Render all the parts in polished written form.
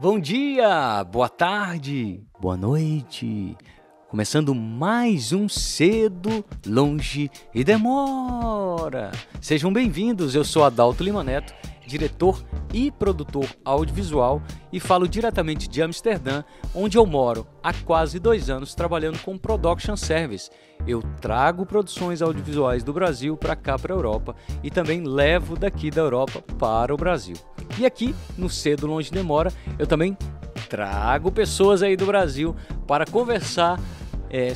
Bom dia, boa tarde, boa noite. Começando mais um Cedo, Longe e Demora. Sejam bem-vindos, eu sou Adalto Lima Neto, diretor e produtor audiovisual e falo diretamente de Amsterdã, onde eu moro há quase 2 anos trabalhando com Production Service. Eu trago produções audiovisuais do Brasil para cá, para a Europa, e também levo daqui da Europa para o Brasil. E aqui, no Cedo, Longe e Demora, eu também trago pessoas aí do Brasil para conversar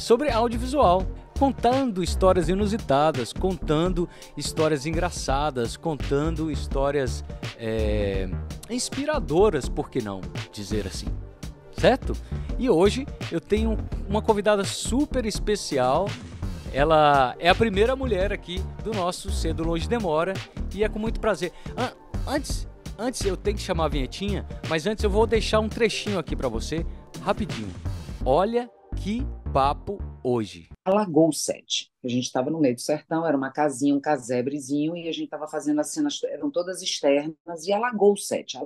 sobre audiovisual, contando histórias inusitadas, contando histórias engraçadas, contando histórias inspiradoras, por que não dizer assim, certo? E hoje eu tenho uma convidada super especial. Ela é a primeira mulher aqui do nosso Cedo, Longe e Demora e é com muito prazer. Antes eu tenho que chamar a vinhetinha, mas antes eu vou deixar um trechinho aqui para você, rapidinho. Olha que papo hoje. Alagou o set. A gente estava no meio do sertão, era uma casinha, um casebrezinho, e a gente estava fazendo as cenas, eram todas externas, e alagou o set,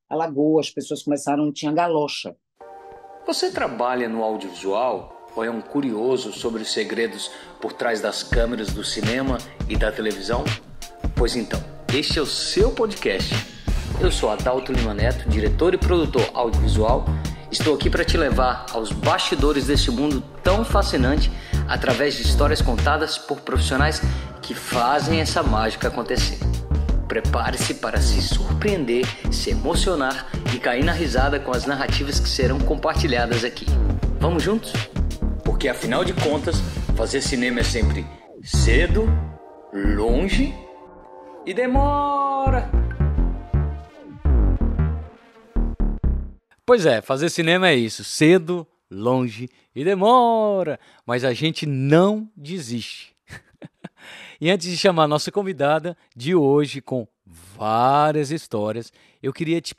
alagou, as pessoas começaram, tinha galocha. Você trabalha no audiovisual ou é um curioso sobre os segredos por trás das câmeras do cinema e da televisão? Pois então, este é o seu podcast. Eu sou Adalto Lima Neto, diretor e produtor audiovisual. Estou aqui para te levar aos bastidores deste mundo tão fascinante através de histórias contadas por profissionais que fazem essa mágica acontecer. Prepare-se para se surpreender, se emocionar e cair na risada com as narrativas que serão compartilhadas aqui. Vamos juntos? Porque afinal de contas, fazer cinema é sempre cedo, longe e demora. Pois é, fazer cinema é isso, cedo, longe e demora, mas a gente não desiste. E antes de chamar a nossa convidada de hoje com várias histórias, eu queria te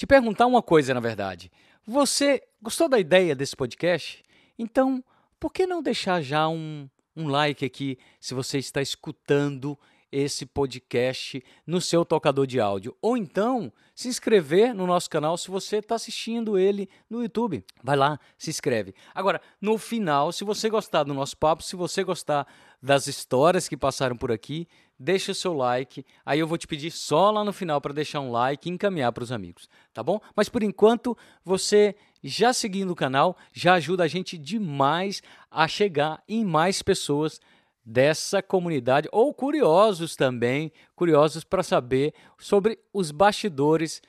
perguntar uma coisa, na verdade. Você gostou da ideia desse podcast? Então, por que não deixar já um like aqui se você está escutando esse podcast no seu tocador de áudio? Ou então, se inscrever no nosso canal se você está assistindo ele no YouTube. Vai lá, se inscreve. Agora, no final, se você gostar do nosso papo, se você gostar das histórias que passaram por aqui, deixa o seu like. Aí eu vou te pedir só lá no final para deixar um like e encaminhar para os amigos, tá bom? Mas por enquanto, você já seguindo o canal, já ajuda a gente demais a chegar em mais pessoas dessa comunidade, ou curiosos também, curiosos para saber sobre os bastidores,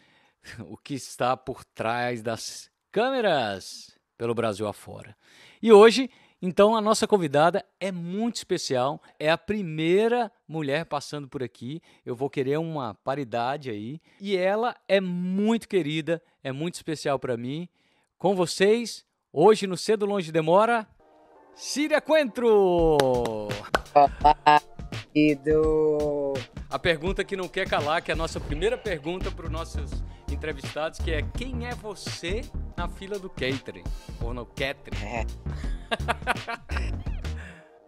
o que está por trás das câmeras pelo Brasil afora. E hoje, então, a nossa convidada é muito especial, é a primeira mulher passando por aqui, eu vou querer uma paridade aí, e ela é muito querida, é muito especial para mim. Com vocês, hoje no Cedo Longe Demora, Síria Coentro! Olá, querido! A pergunta que não quer calar, que é a nossa primeira pergunta para os nossos entrevistados, que é: quem é você na fila do catering? Ou no catering?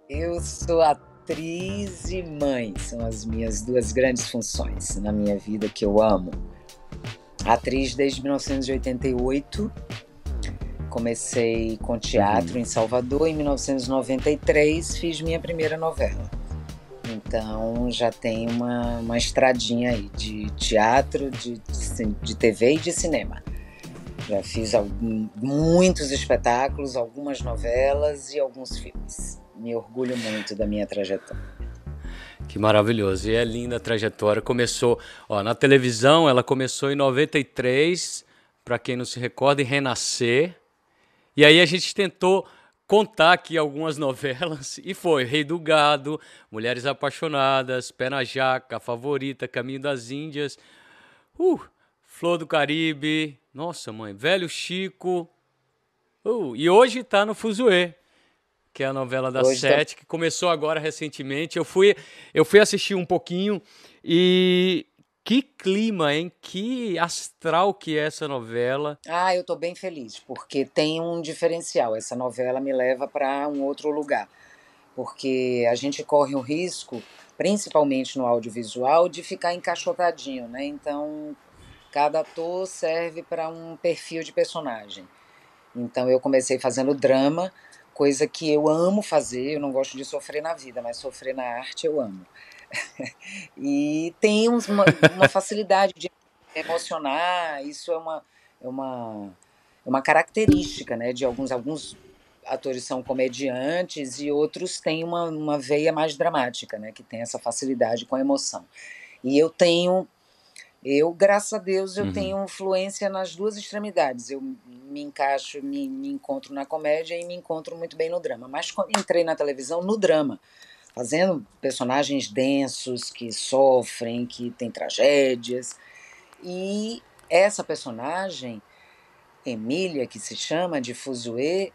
Eu sou atriz e mãe, são as minhas duas grandes funções na minha vida que eu amo. Atriz desde 1988, comecei com teatro em Salvador, em 1993 fiz minha primeira novela. Então já tem uma estradinha aí de teatro, de TV e de cinema. Já fiz muitos espetáculos, algumas novelas e alguns filmes. Me orgulho muito da minha trajetória. Que maravilhoso, e é linda a trajetória. Começou, na televisão, ela começou em 93, para quem não se recorda, em Renascer. E aí a gente tentou contar aqui algumas novelas, e foi Rei do Gado, Mulheres Apaixonadas, Pé na Jaca, A Favorita, Caminho das Índias, Flor do Caribe, nossa mãe, Velho Chico, e hoje está no Fuzuê, que é a novela da Sete, que começou agora recentemente. Eu fui assistir um pouquinho e que clima, hein? Que astral que é essa novela. Eu tô bem feliz, porque tem um diferencial. Essa novela me leva para um outro lugar, porque a gente corre o risco, principalmente no audiovisual, de ficar encaixotadinho, né? Então, Cada ator serve para um perfil de personagem. Então eu comecei fazendo drama, coisa que eu amo fazer. Eu não gosto de sofrer na vida, mas sofrer na arte eu amo. E tem uma facilidade de emocionar. Isso é uma, é uma característica, né? De alguns atores são comediantes e outros têm uma veia mais dramática, né? Que tem essa facilidade com a emoção. E graças a Deus, eu tenho influência nas duas extremidades. Eu me encaixo, me encontro na comédia e me encontro muito bem no drama. Mas entrei na televisão no drama, fazendo personagens densos, que sofrem, que têm tragédias. E essa personagem, Emília, que se chama de Fuzue,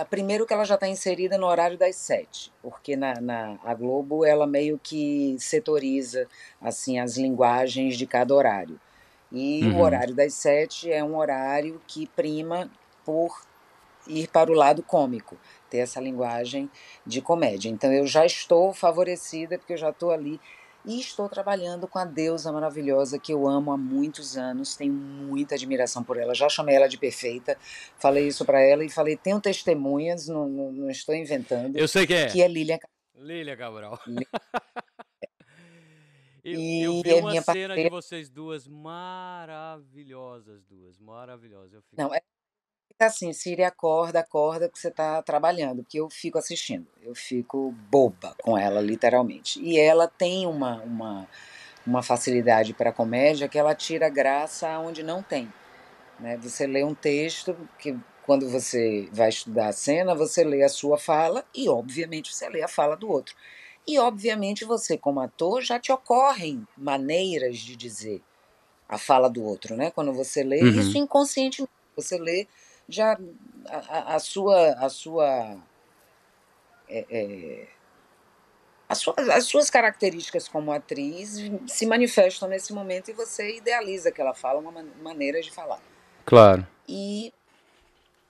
primeiro que ela já está inserida no horário das 7, porque a Globo ela meio que setoriza assim as linguagens de cada horário. E o horário das 7 é um horário que prima por ir para o lado cômico, ter essa linguagem de comédia. Então eu já estou favorecida, porque eu já estou ali e estou trabalhando com a deusa maravilhosa que eu amo há muitos anos, tenho muita admiração por ela, já chamei ela de perfeita, falei isso para ela e falei, tenho testemunhas, não estou inventando, Eu sei que que é Lília. Lília Cabral. Eu E vi é uma minha cena de parceira. vocês duas maravilhosas, maravilhosas. Não, assim, Siri, acorda que você está trabalhando, porque eu fico assistindo, eu fico boba com ela, literalmente. E ela tem uma facilidade para comédia que ela tira graça onde não tem. Né? Você lê um texto que, quando você vai estudar a cena, você lê a sua fala e, obviamente, você lê a fala do outro. E, obviamente, você, como ator, já te ocorrem maneiras de dizer a fala do outro, né? Quando você lê, isso inconscientemente, você lê já a sua as suas características como atriz se manifestam nesse momento e você idealiza aquela fala, uma maneira de falar. Claro. E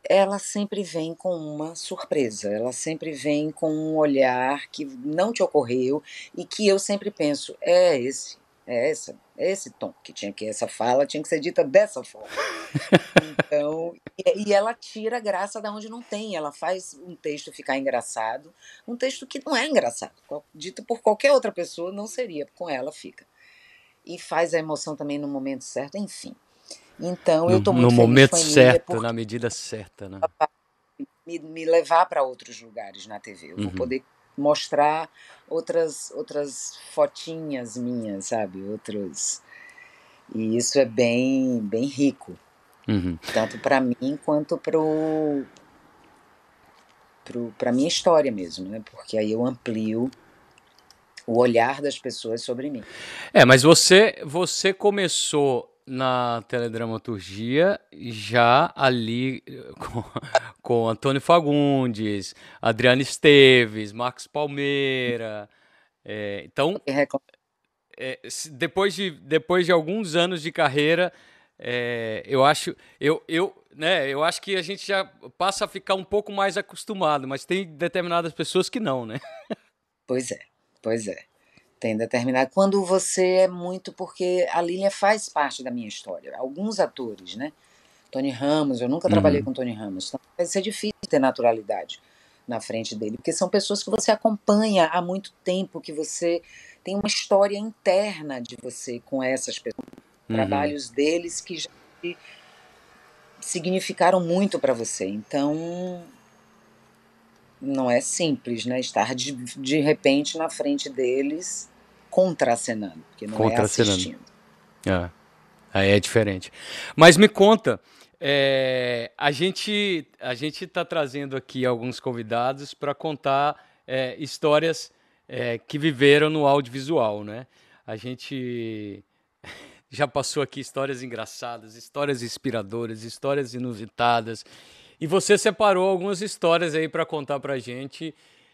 ela sempre vem com uma surpresa, ela sempre vem com um olhar que não te ocorreu e que eu sempre penso, é esse tom que tinha que essa fala tinha que ser dita dessa forma. Então, e ela tira a graça da onde não tem, ela faz um texto ficar engraçado, um texto que não é engraçado, dito por qualquer outra pessoa não seria, com ela fica. E faz a emoção também no momento certo, enfim. Então, eu estou No muito feliz momento com a Emília certo, porque na medida certa, né? me levar para outros lugares na TV. Eu vou poder mostrar outras fotinhas minhas, sabe? E isso é bem rico. Tanto para mim quanto para minha história mesmo, né? Porque aí eu amplio o olhar das pessoas sobre mim. Mas você começou na teledramaturgia já ali com Antônio Fagundes, Adriana Esteves, Marcos Palmeira. Então, depois de alguns anos de carreira, eu acho que a gente já passa a ficar um pouco mais acostumado, mas tem determinadas pessoas que não, né? Pois é. Tem determinado. Quando você é muito. Porque a Lília faz parte da minha história. Alguns atores, né? Tony Ramos, eu nunca trabalhei com Tony Ramos, então vai ser difícil ter naturalidade na frente dele, porque são pessoas que você acompanha há muito tempo, que você tem uma história interna de você com essas pessoas, trabalhos deles que já significaram muito para você. Então, não é simples, né? Estar de repente na frente deles contracenando, porque não é assistindo. Aí é diferente. Mas me conta, a gente está trazendo aqui alguns convidados para contar histórias que viveram no audiovisual, né? A gente já passou aqui histórias engraçadas, histórias inspiradoras, histórias inusitadas. E você separou algumas histórias aí para contar para a gente.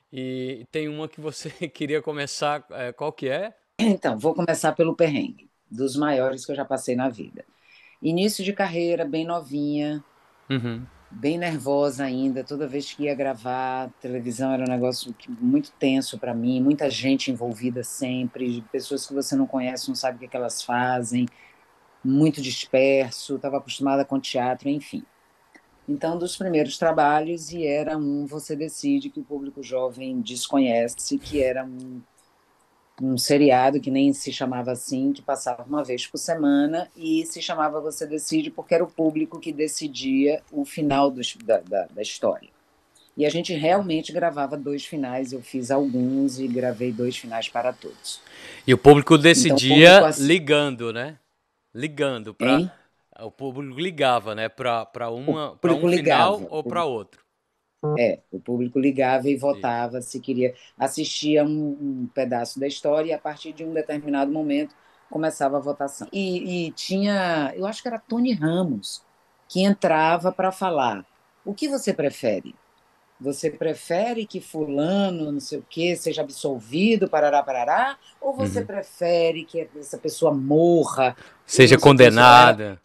E tem uma que você queria começar, qual que é? Então, vou começar pelo perrengue, dos maiores que eu já passei na vida. Início de carreira, bem novinha, bem nervosa ainda. Toda vez que ia gravar, televisão era um negócio muito tenso para mim, muita gente envolvida sempre, pessoas que você não conhece, não sabe o que elas fazem. muito disperso, estava acostumada com teatro, enfim. Então, dos primeiros trabalhos, e era um Você Decide, que o público jovem desconhece, que era um seriado que nem se chamava assim, que passava uma vez por semana, e se chamava Você Decide porque era o público que decidia o final da história. E a gente realmente gravava 2 finais, eu fiz alguns e gravei 2 finais para todos. E o público Então, o público decidia assim, ligando, né? Ligando para hein? o público ligava, né, para O uma para um público final ligava, ou para outro. o público ligava e Isso. votava se queria, assistia um pedaço da história e a partir de um determinado momento começava a votação. E tinha, eu acho que era Tony Ramos, que entrava para falar: o que você prefere? Você prefere que fulano, não sei o quê, seja absolvido, parará, parará? Ou você Uhum. prefere que essa pessoa morra e Seja não sei o quê, não sei o que lá? condenada.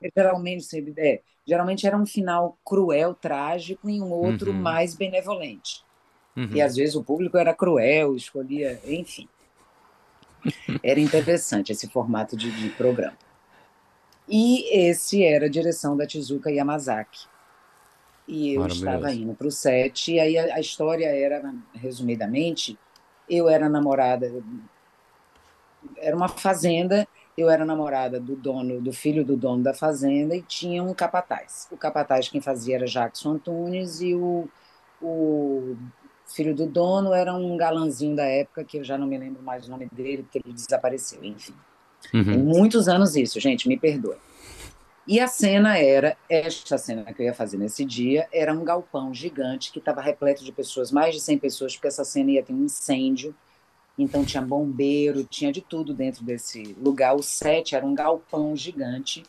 Geralmente era um final cruel, trágico, e um outro Uhum. mais benevolente. E Uhum. às vezes o público era cruel, escolhia, enfim. Era interessante esse formato de programa. E esse era a direção da Tezuka Yamazaki. E eu estava Maravilhoso. indo para o set, e aí a história era, resumidamente, eu era namorada, era uma fazenda, eu era namorada do dono, do filho do dono da fazenda, e tinha um capataz. O capataz quem fazia era Jackson Antunes, e o filho do dono era um galanzinho da época, que eu já não me lembro mais o nome dele, porque ele desapareceu, enfim. Tem Uhum. muitos anos isso, gente, me perdoe. E a cena era, esta cena que eu ia fazer nesse dia, era um galpão gigante que estava repleto de pessoas, mais de 100 pessoas, porque essa cena ia ter um incêndio, então tinha bombeiro, tinha de tudo dentro desse lugar. O set era um galpão gigante.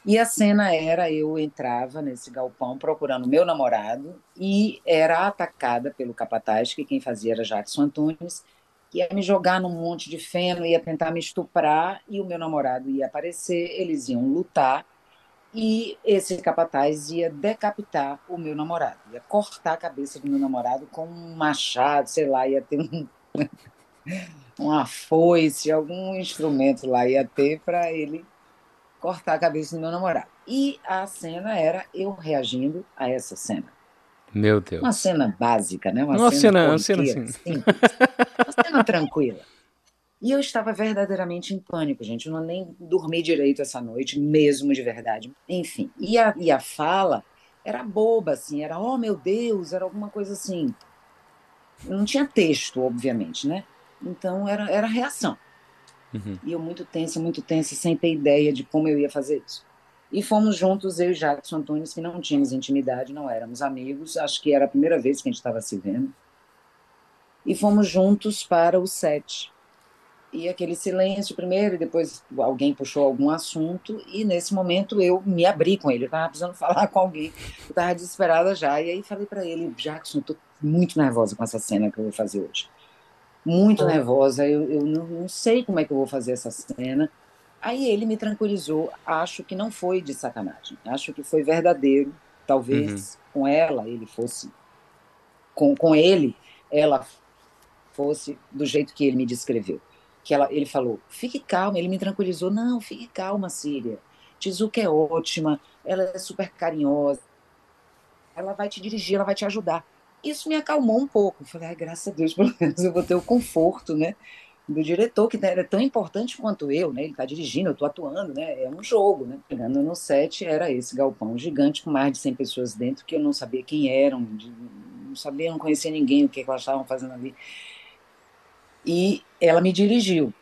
E a cena era, eu entrava nesse galpão procurando meu namorado e era atacada pelo capataz, que quem fazia era Jackson Antunes, que ia me jogar num monte de feno, ia tentar me estuprar, e o meu namorado ia aparecer, eles iam lutar, e esse capataz ia decapitar o meu namorado, ia cortar a cabeça do meu namorado com um machado, sei lá, ia ter uma foice, algum instrumento lá ia ter para ele cortar a cabeça do meu namorado. E a cena era eu reagindo a essa cena. Meu Uma Deus. cena básica, né? Uma cena Uma cena corriqueira, assim. simples, uma cena tranquila. E eu estava verdadeiramente em pânico, gente. Eu não nem dormi direito essa noite, mesmo de verdade. Enfim, e a fala era boba, assim, era, oh meu Deus, era alguma coisa assim. Não tinha texto, obviamente, né? Então era reação. E eu muito tensa, sem ter ideia de como eu ia fazer isso. E fomos juntos, eu e Jackson Antunes, que não tínhamos intimidade, não éramos amigos, acho que era a primeira vez que a gente estava se vendo. E fomos juntos para o set. E aquele silêncio primeiro, e depois alguém puxou algum assunto, e nesse momento eu me abri com ele, eu estava precisando falar com alguém, eu estava desesperada já, e aí falei para ele: Jackson, eu estou muito nervosa com essa cena que eu vou fazer hoje. Muito nervosa, eu não sei como é que eu vou fazer essa cena. Aí ele me tranquilizou, acho que não foi de sacanagem, acho que foi verdadeiro, Uhum. talvez com ela ele fosse, com ele, ela fosse do jeito que ele me descreveu. Ele falou, fique calma, ele me tranquilizou, não, fique calma, Síria, Tizuka é ótima, ela é super carinhosa, ela vai te dirigir, ela vai te ajudar. Isso me acalmou um pouco, eu falei, ai, graças a Deus, pelo menos eu vou ter o conforto, né, do diretor, que é tão importante quanto eu, né? Ele está dirigindo, eu estou atuando, né? É um jogo, né? Chegando no set, era esse galpão gigante com mais de 100 pessoas dentro, que eu não sabia quem eram, não sabia, não conhecia ninguém, o que elas estavam fazendo ali. E ela me dirigiu.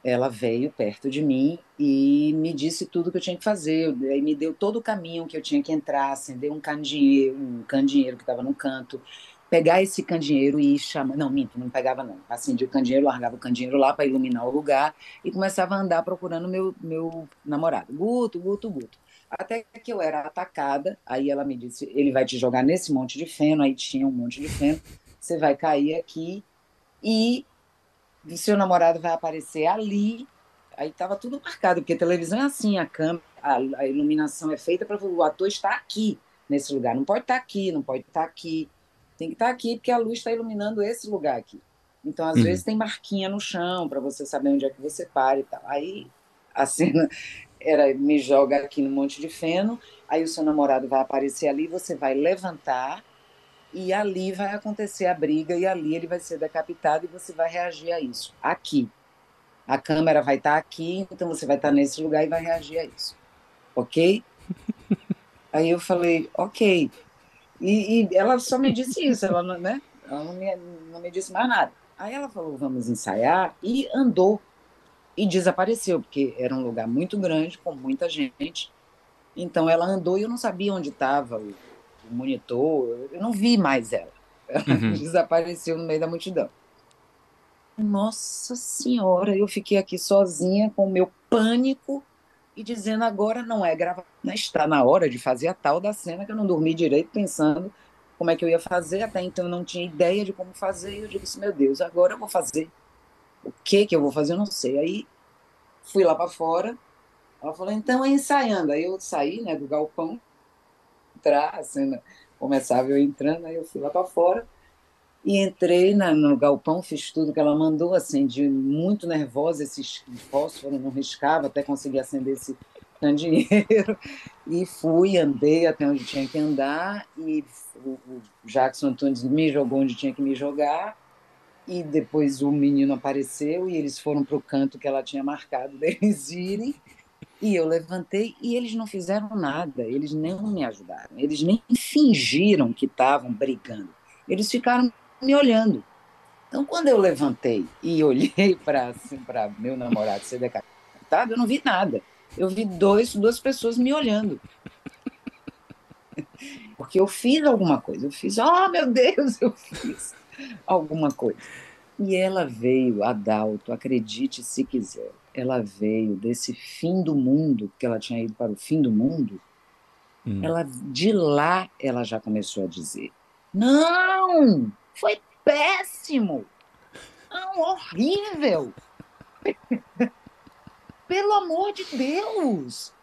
Ela veio perto de mim e me disse tudo que eu tinha que fazer. Aí me deu todo o caminho que eu tinha que entrar, acender um candeeiro que estava no canto, pegar esse candeeiro e ir chamar. Não, minto, não pegava não. Acendia o candeeiro, largava o candeeiro lá para iluminar o lugar e começava a andar procurando meu namorado. Guto, Guto, Guto. Até que eu era atacada, aí ela me disse: ele vai te jogar nesse monte de feno, aí tinha um monte de feno, você vai cair aqui e o seu namorado vai aparecer ali. Aí estava tudo marcado, porque a televisão é assim, a câmera, a iluminação é feita para o ator estar aqui, nesse lugar. Não pode estar aqui, não pode estar aqui. Tem que estar aqui, porque a luz está iluminando esse lugar aqui. Então, às Uhum. vezes, tem marquinha no chão para você saber onde é que você para e tal. Aí a cena. era me joga aqui no Monte de Feno, aí o seu namorado vai aparecer ali, você vai levantar e ali vai acontecer a briga e ali ele vai ser decapitado e você vai reagir a isso. Aqui. A câmera vai estar aqui, então você vai estar nesse lugar e vai reagir a isso. Ok? Aí eu falei, ok. E ela só me disse isso, ela, né? Ela não me disse mais nada. Aí ela falou, vamos ensaiar, e andou e desapareceu, porque era um lugar muito grande, com muita gente. Então ela andou e eu não sabia onde estava o monitor, eu não vi mais ela. Ela Uhum. desapareceu no meio da multidão. Nossa Senhora, eu fiquei aqui sozinha com o meu pânico e dizendo agora não é gravar, né? Está na hora de fazer a tal da cena que eu não dormi direito pensando como é que eu ia fazer, até então eu não tinha ideia de como fazer, e eu digo assim, meu Deus, agora eu vou fazer. O que eu vou fazer, eu não sei. Aí fui lá para fora, ela falou, então é ensaiando. Aí eu saí, né, do galpão, entrar, a cena começava eu entrando, aí eu fui lá para fora. E entrei no galpão, fiz tudo que ela mandou, acendi muito nervosa esse fósforo, não riscava até conseguir acender esse candeeiro. E fui, andei até onde tinha que andar, e o Jackson Antunes me jogou onde tinha que me jogar, e depois o menino apareceu, e eles foram para o canto que ela tinha marcado deles irem, e eu levantei, e eles não fizeram nada, eles não me ajudaram, eles nem fingiram que estavam brigando, eles ficaram me olhando. Então, quando eu levantei e olhei para assim, para meu namorado ser decapitado, eu não vi nada. Eu vi duas pessoas me olhando, porque eu fiz alguma coisa. Eu fiz, oh meu Deus, eu fiz alguma coisa. E ela veio, Adalto, acredite se quiser, ela veio desse fim do mundo, porque ela tinha ido para o fim do mundo. Hum. Ela de lá ela já começou a dizer: não, foi péssimo, não, horrível. Pelo amor de Deus!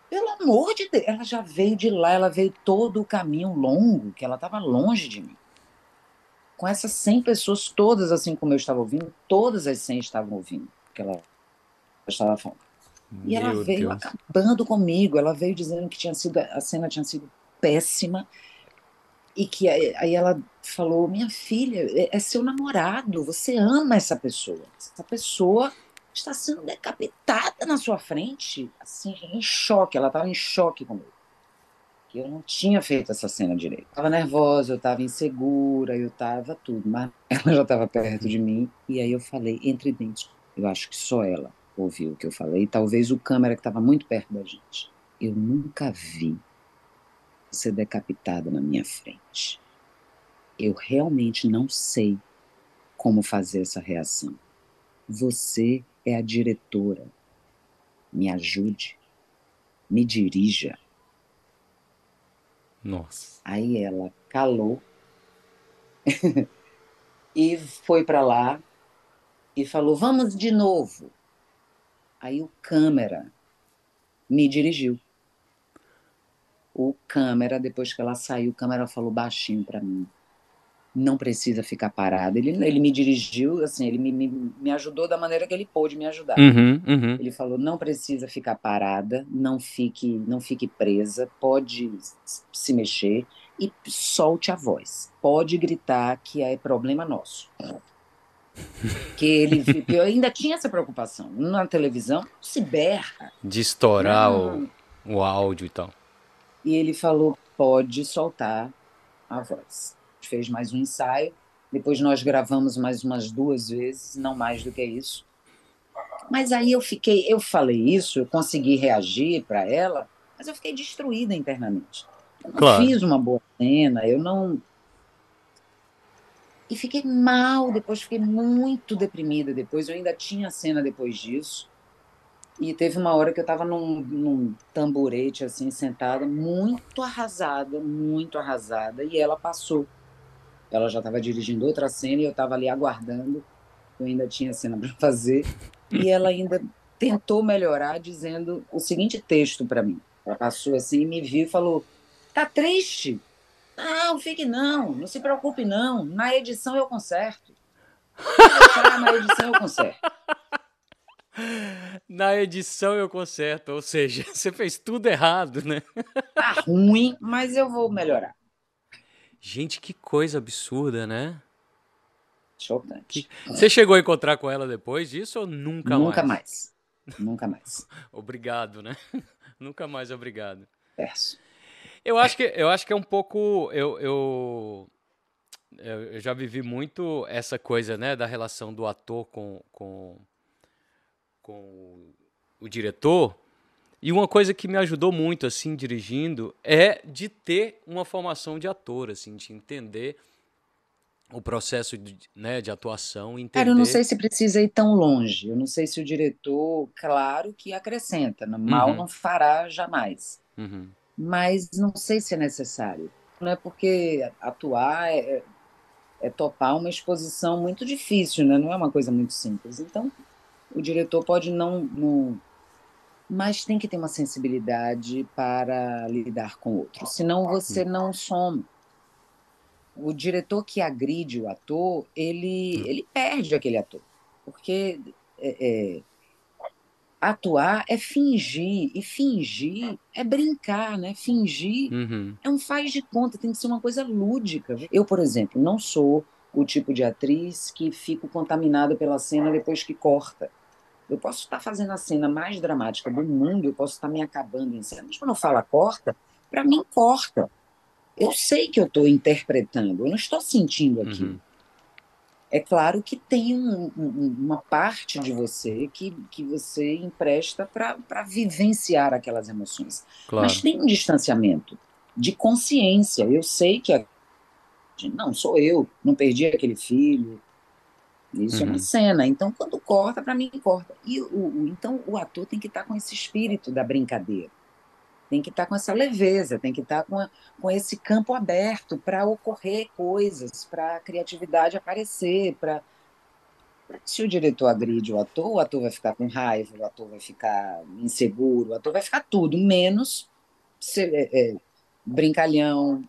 Pelo amor de Deus! Ela já veio de lá, ela veio todo o caminho longo, que ela estava longe de mim. Com essas 100 pessoas, todas assim como eu estava ouvindo, todas as 100 estavam ouvindo o que ela estava falando. E ela Meu veio Deus. acabando comigo, ela veio dizendo que a cena tinha sido péssima e que aí ela falou: Minha filha, é seu namorado, você ama essa pessoa está sendo decapitada na sua frente, assim, em choque, ela estava em choque comigo, que eu não tinha feito essa cena direito. Estava nervosa, eu estava insegura, eu estava tudo, mas ela já estava perto de mim, e aí eu falei, entre dentes, eu acho que só ela ouviu o que eu falei, talvez o câmera que estava muito perto da gente. Eu nunca vi ser decapitada na minha frente. Eu realmente não sei como fazer essa reação. Você é a diretora. Me ajude, me dirija. Nossa. Aí ela calou e foi para lá e falou: Vamos de novo. Aí o câmera me dirigiu. O câmera, depois que ela saiu, o câmera falou baixinho para mim: Não precisa ficar parado. Ele me dirigiu, assim, ele me ajudou da maneira que ele pôde me ajudar. Uhum, uhum. Ele falou: não precisa ficar parada, não fique presa, pode se mexer e solte a voz. Pode gritar que é problema nosso. Que eu ainda tinha essa preocupação. Na televisão se berra. De estourar Não. o áudio e tal. E ele falou: pode soltar a voz. A gente fez mais um ensaio. Depois nós gravamos mais umas 2 vezes, não mais do que isso. Mas aí eu falei isso, eu consegui reagir para ela, mas eu fiquei destruída internamente. Eu não Claro. fiz uma boa cena, eu não. E fiquei mal depois, fiquei muito deprimida depois. Eu ainda tinha cena depois disso. E teve uma hora que eu estava num tamborete, assim, sentada, muito arrasada, e ela passou. Ela já estava dirigindo outra cena e eu estava ali aguardando. Eu ainda tinha cena para fazer, e ela ainda tentou melhorar dizendo o seguinte texto para mim. Ela passou assim, me viu e falou: Tá triste? Não, fique não, não se preocupe não, na edição eu conserto. Pode deixar, na edição eu conserto. Na edição eu conserto, ou seja, você fez tudo errado, né? Tá ruim, mas eu vou melhorar. Gente, que coisa absurda, né? Chocante. Você chegou a encontrar com ela depois disso ou nunca Nunca mais? mais. Nunca mais. Obrigado, né? Nunca mais obrigado. Verso. Eu acho que é um pouco. Eu já vivi muito essa coisa, né, da relação do ator com o diretor. E uma coisa que me ajudou muito, assim, dirigindo, é de ter uma formação de ator, assim, de entender o processo né, de atuação, Cara, eu não entender. sei se precisa ir tão longe. Eu não sei se o diretor, claro que acrescenta, mal Uhum, não fará jamais. uhum, Mas não sei se é necessário. Não é porque atuar é topar uma exposição muito difícil, né? Não é uma coisa muito simples. Então, o diretor pode não, mas tem que ter uma sensibilidade para lidar com o outro. Senão você não soma. O diretor que agride o ator, ele perde aquele ator. Porque atuar é fingir, e fingir é brincar, né? Fingir uhum. é um faz de conta, tem que ser uma coisa lúdica. Eu, por exemplo, não sou o tipo de atriz que fico contaminada pela cena depois que corta. Eu posso estar fazendo a cena mais dramática do mundo, eu posso estar me acabando em cena. Mas quando eu falo corta, para mim corta. Eu sei que eu estou interpretando, eu não estou sentindo aquilo. Uhum. É claro que tem uma parte de você que você empresta para vivenciar aquelas emoções. Mas Claro. tem um distanciamento de consciência. Eu sei que não sou eu, não perdi aquele filho. Isso é uma Uhum. cena. Então, quando corta, para mim corta. E então o ator tem que estar com esse espírito da brincadeira. Tem que estar com essa leveza, tem que estar com esse campo aberto para ocorrer coisas, para a criatividade aparecer, para se o diretor agride o ator vai ficar com raiva, o ator vai ficar inseguro, o ator vai ficar tudo, menos ser, brincalhão,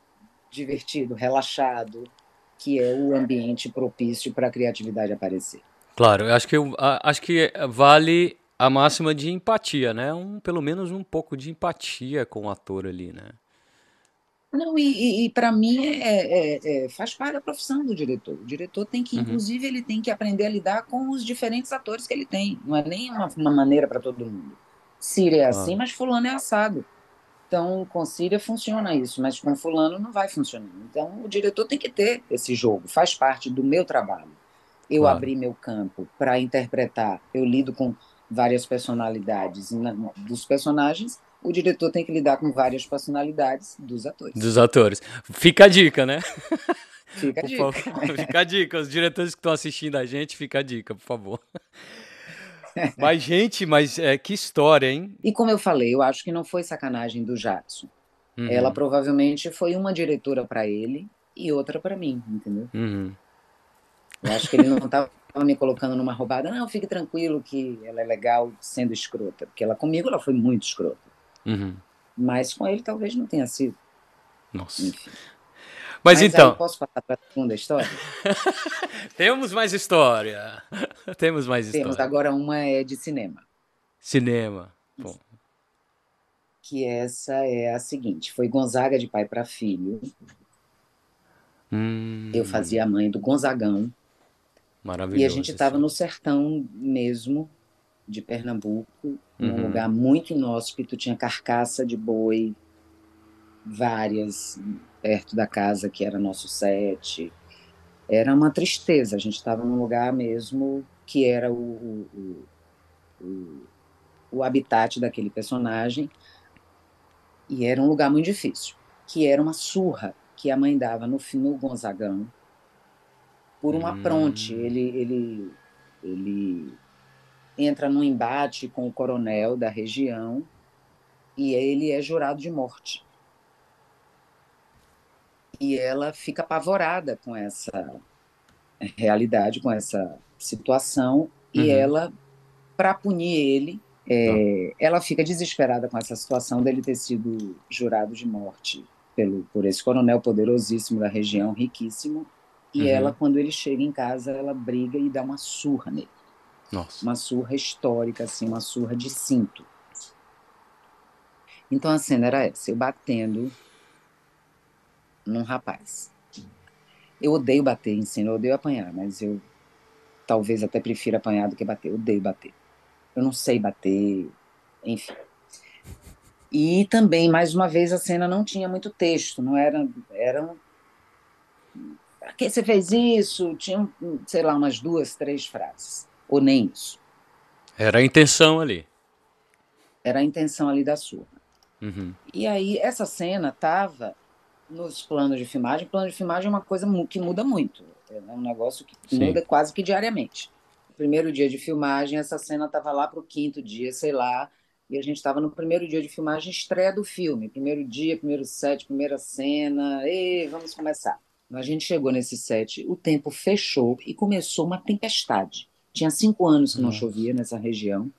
divertido, relaxado, que é o ambiente propício para a criatividade aparecer. Claro, eu acho que vale a máxima de empatia, né? Pelo menos um pouco de empatia com o ator ali, né? Não, e para mim faz parte da profissão do diretor. O diretor tem que, Uhum. inclusive, ele tem que aprender a lidar com os diferentes atores que ele tem. Não é nem uma maneira para todo mundo. Ciro é assim, Claro, mas fulano é assado. Então, com Síria funciona isso, mas com fulano não vai funcionar. Então, o diretor tem que ter esse jogo, faz parte do meu trabalho. Eu claro. abri meu campo para interpretar, eu lido com várias personalidades dos personagens, o diretor tem que lidar com várias personalidades dos atores. Dos atores. Fica a dica, né? Fica a Por favor. dica. Fica a dica. Os diretores que estão assistindo a gente, fica a dica, por favor. Mas, gente, que história, hein? E como eu falei, eu acho que não foi sacanagem do Jackson. Ela Uhum, provavelmente foi uma diretora para ele e outra para mim, entendeu? uhum, Eu acho que ele não estava me colocando numa roubada. Não, fique tranquilo que ela é legal sendo escrota. Porque ela comigo ela foi muito escrota. uhum. Mas com ele talvez não tenha sido. Nossa. Enfim. Mas Mas aí então, posso passar para a segunda história? temos mais história. Temos mais Temos história. agora uma é de cinema. Cinema. Bom. Que essa é a seguinte. Foi Gonzaga de pai para filho. Eu Hum, fazia a mãe do Gonzagão. E a gente maravilhoso estava esse. no sertão mesmo, de Pernambuco, num Uhum, lugar muito inóspito. Tinha carcaça de boi, várias perto da casa que era nosso set. Era uma tristeza. A gente estava num lugar mesmo que era o, o habitat daquele personagem e era um lugar muito difícil, que era uma surra que a mãe dava no Gonzagão por um apronte. hum, Ele entra num embate com o coronel da região e ele é jurado de morte. E ela fica apavorada com essa realidade, com essa situação, e uhum. ela, para punir ele, Ó, ela fica desesperada com essa situação dele ter sido jurado de morte por esse coronel poderosíssimo da região, riquíssimo, e ela, uhum. quando ele chega em casa, ela briga e dá uma surra nele. Nossa. Uma surra histórica, assim, uma surra de cinto. Então a cena era essa, eu batendo num rapaz. Eu odeio bater em cena, eu odeio apanhar, mas eu talvez até prefira apanhar do que bater. Eu odeio bater. Eu não sei bater, enfim. E também, mais uma vez, a cena não tinha muito texto, não era, eram, "Pra que você fez isso?" Tinha, sei lá, umas duas, três frases, ou nem isso. Era a intenção ali. Era a intenção ali da surra. Uhum. E aí, essa cena estava nos planos de filmagem. Plano de filmagem é uma coisa que muda muito, é um negócio que Sim. muda quase que diariamente. O primeiro dia de filmagem, essa cena estava lá para o quinto dia, sei lá, e a gente estava no primeiro dia de filmagem, estreia do filme. Primeiro dia, primeiro set, primeira cena, e vamos começar. A gente chegou nesse set, o tempo fechou e começou uma tempestade. Tinha 5 anos que não Nossa. chovia nessa região,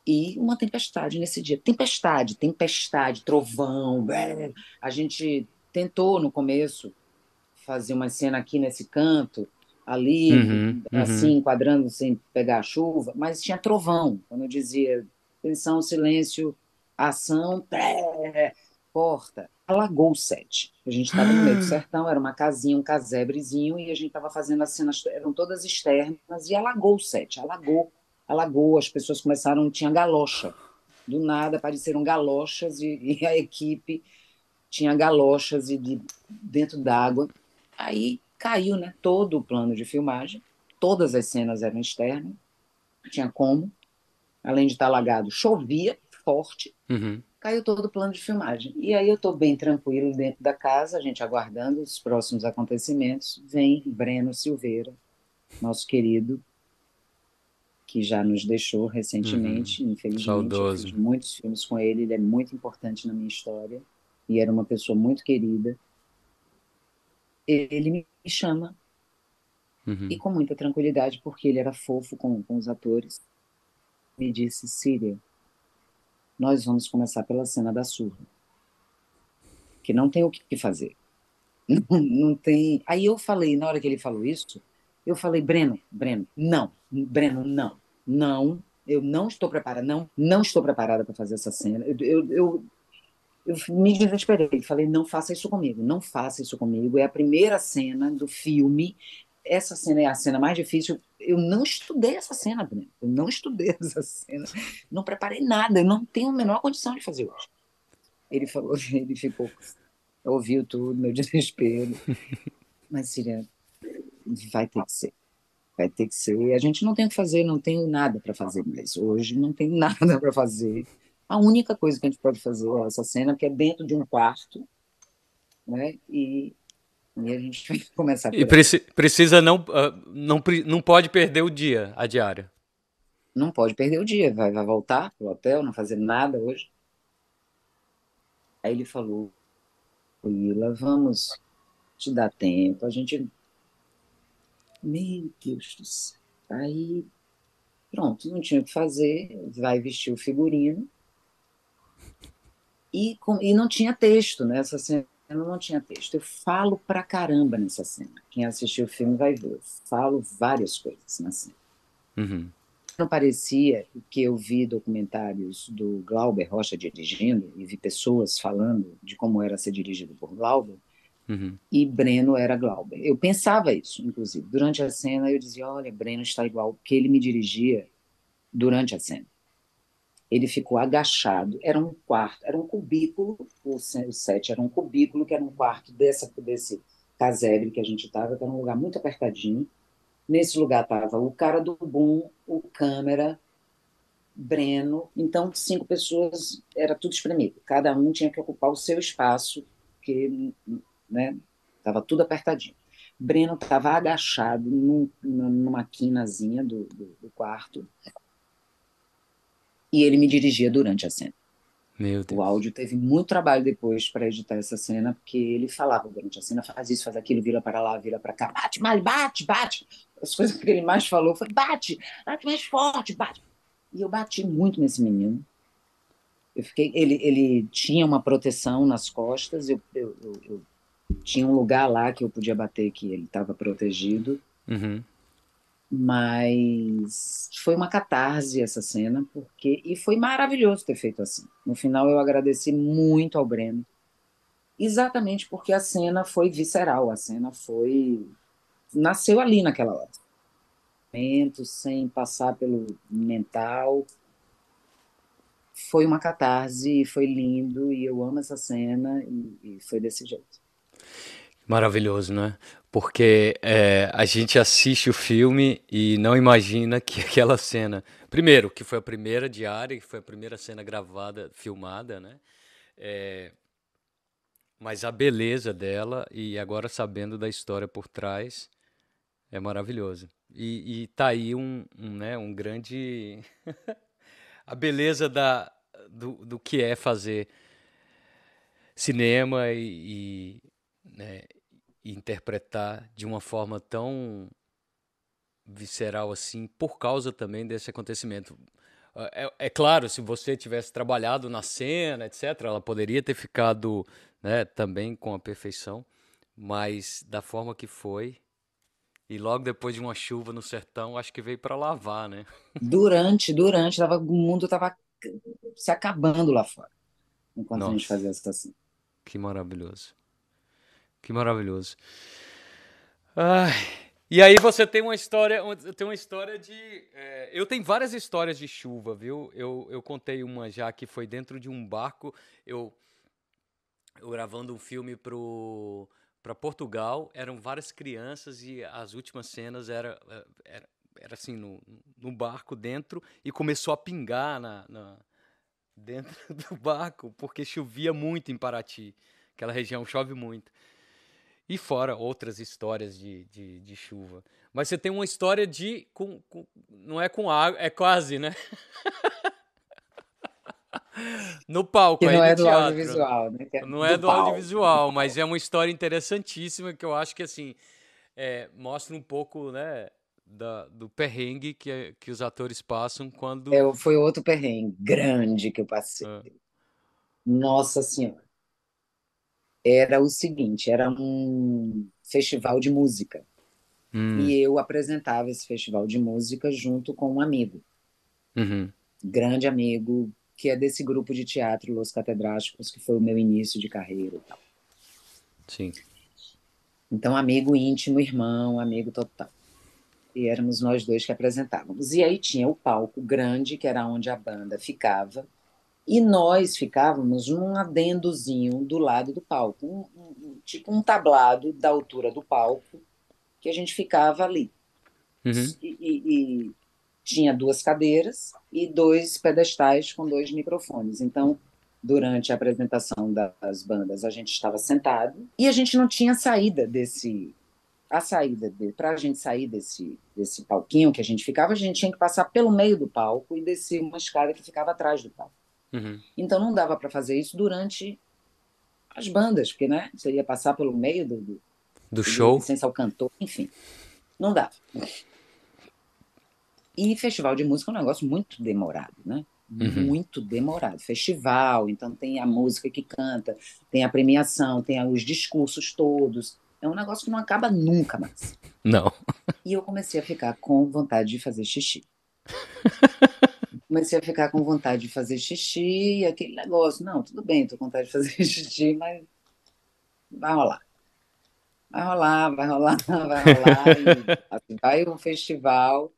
e uma tempestade nesse dia. Tempestade, tempestade, trovão. A gente tentou no começo fazer uma cena aqui nesse canto, ali, Uhum. assim, Uhum. enquadrando sem pegar a chuva, mas tinha trovão. Quando eu dizia atenção, silêncio, ação, porta. Alagou o set. A gente estava no meio do sertão, era uma casinha, um casebrezinho, e a gente estava fazendo as cenas, eram todas externas, e alagou o set, alagou, alagou. As pessoas começaram, tinha galocha. Do nada apareceram galochas e a equipe tinha galochas dentro d'água. Aí caiu, né, todo o plano de filmagem, todas as cenas eram externas, não tinha como, além de estar alagado, chovia forte, Uhum. caiu todo o plano de filmagem. E aí eu estou bem tranquilo dentro da casa, a gente aguardando os próximos acontecimentos, vem Breno Silveira, nosso querido, que já nos deixou Uhum. recentemente, infelizmente. Eu fiz Saudoso. muitos filmes com ele, ele é muito importante na minha história e era uma pessoa muito querida. Ele me chama e Uhum. com muita tranquilidade, porque ele era fofo com os atores, me disse: Síria, nós vamos começar pela cena da surra, que não tem o que fazer. Não, não tem. Aí eu falei, na hora que ele falou isso, eu falei: Breno, Breno, não, Breno, não, não, eu não estou preparada, não, não estou preparada para fazer essa cena. Eu me desesperei, falei: não faça isso comigo, não faça isso comigo. É a primeira cena do filme. Essa cena é a cena mais difícil. Eu não estudei essa cena, Breno. Eu não estudei essa cena. Não preparei nada. Eu não tenho a menor condição de fazer hoje. Ele falou, ele ficou, ouviu tudo, meu desespero. Mas, Siriane, vai ter que ser. Vai ter que ser. A gente não tem o que fazer, não tenho nada para fazer mais. Hoje não tem nada para fazer. A única coisa que a gente pode fazer é essa cena, que é dentro de um quarto, né? E a gente vai começar E por ela. precisa não, não pode perder o dia, a diária. Não pode perder o dia, vai voltar pro hotel, não fazer nada hoje. Aí ele falou: Willa, vamos te dar tempo. A gente. Meu Deus do céu. Aí, pronto, não tinha o que fazer, vai vestir o figurino. E não tinha texto, né? Essa cena não tinha texto. Eu falo pra caramba nessa cena. Quem assistiu o filme vai ver. Eu falo várias coisas na cena. Uhum. Não parecia que eu vi documentários do Glauber Rocha dirigindo e vi pessoas falando de como era ser dirigido por Glauber, Uhum. e Breno era Glauber. Eu pensava isso, inclusive. Durante a cena eu dizia: olha, Breno está igual, porque ele me dirigia durante a cena. Ele ficou agachado. Era um quarto, era um cubículo, o set era um cubículo, que era um quarto desse casebre que a gente estava, que era um lugar muito apertadinho. Nesse lugar estava o cara do boom, o câmera, Breno. Então, 5 pessoas, era tudo espremido. Cada um tinha que ocupar o seu espaço, que, né, estava tudo apertadinho. Breno estava agachado numa quinazinha do quarto e ele me dirigia durante a cena. Meu O Deus. áudio teve muito trabalho depois para editar essa cena, porque ele falava durante a cena: faz isso, faz aquilo, vira para lá, vira para cá, bate, Mali, bate, bate. As coisas que ele mais falou foi: bate, bate mais forte, bate. E eu bati muito nesse menino. Ele tinha uma proteção nas costas, eu tinha um lugar lá que eu podia bater, que ele estava protegido, Uhum. Mas foi uma catarse essa cena, porque e foi maravilhoso ter feito assim. No final eu agradeci muito ao Breno, exatamente porque a cena foi visceral, a cena foi nasceu ali naquela hora, sem passar pelo mental. Foi uma catarse, foi lindo e eu amo essa cena e foi desse jeito. Maravilhoso, né? Porque a gente assiste o filme e não imagina que aquela cena. Primeiro, que foi a primeira diária, que foi a primeira cena gravada, filmada, né? É, mas a beleza dela, e agora sabendo da história por trás, é maravilhoso. E tá aí né, um grande. A beleza do que é fazer cinema né, e interpretar de uma forma tão visceral assim, por causa também desse acontecimento. É claro, se você tivesse trabalhado na cena, etc., ela poderia ter ficado, né, também com a perfeição, mas da forma que foi, e logo depois de uma chuva no sertão, acho que veio para lavar, né? O mundo estava se acabando lá fora, enquanto a gente Nossa, fazia essa cena. que maravilhoso. Que maravilhoso. Ai, e aí você tem uma história, tem uma história de, eu tenho várias histórias de chuva, viu? Eu contei uma já que foi dentro de um barco, eu, eu gravando um filme para Portugal, eram várias crianças e as últimas cenas era assim no barco dentro e começou a pingar dentro do barco porque chovia muito em Paraty, aquela região chove muito. E fora outras histórias de chuva. Mas você tem uma história não é com água, é quase, né? No palco, Que aí não no é do teatro. audiovisual, né? Que é Não é do do palco, do audiovisual, mas palco. é uma história interessantíssima que eu acho que, assim, mostra um pouco, né, do perrengue que os atores passam quando... Foi outro perrengue grande que eu passei. ah, Nossa Senhora. Era o seguinte, era um festival de música. hum, E eu apresentava esse festival de música junto com um amigo, uhum, grande amigo, que é desse grupo de teatro Los Catedráticos, que foi o meu início de carreira e tal. sim. Então, amigo íntimo, irmão, amigo total. E éramos nós dois que apresentávamos. E aí tinha o palco grande, que era onde a banda ficava, e nós ficávamos num adendozinho do lado do palco, tipo um tablado da altura do palco, que a gente ficava ali. Uhum, E tinha duas cadeiras e dois pedestais com dois microfones. Então, durante a apresentação das bandas, a gente estava sentado e a gente não tinha saída desse. A saída para a gente sair desse palquinho que a gente ficava, a gente tinha que passar pelo meio do palco e descer uma escada que ficava atrás do palco. uhum. Então não dava para fazer isso durante as bandas, porque né, você ia passar pelo meio Do pedir show? licença ao cantor, enfim, não dava. E festival de música é um negócio muito demorado, né? Uhum. Muito demorado. Festival, então tem a música que canta, tem a premiação, tem os discursos todos. É um negócio que não acaba nunca mais. Não. E eu comecei a ficar com vontade de fazer xixi. Comecei a ficar com vontade de fazer xixi, e aquele negócio. Não, tudo bem, tô com vontade de fazer xixi, mas vai rolar. Vai rolar, vai rolar, vai rolar. E assim, vai o festival.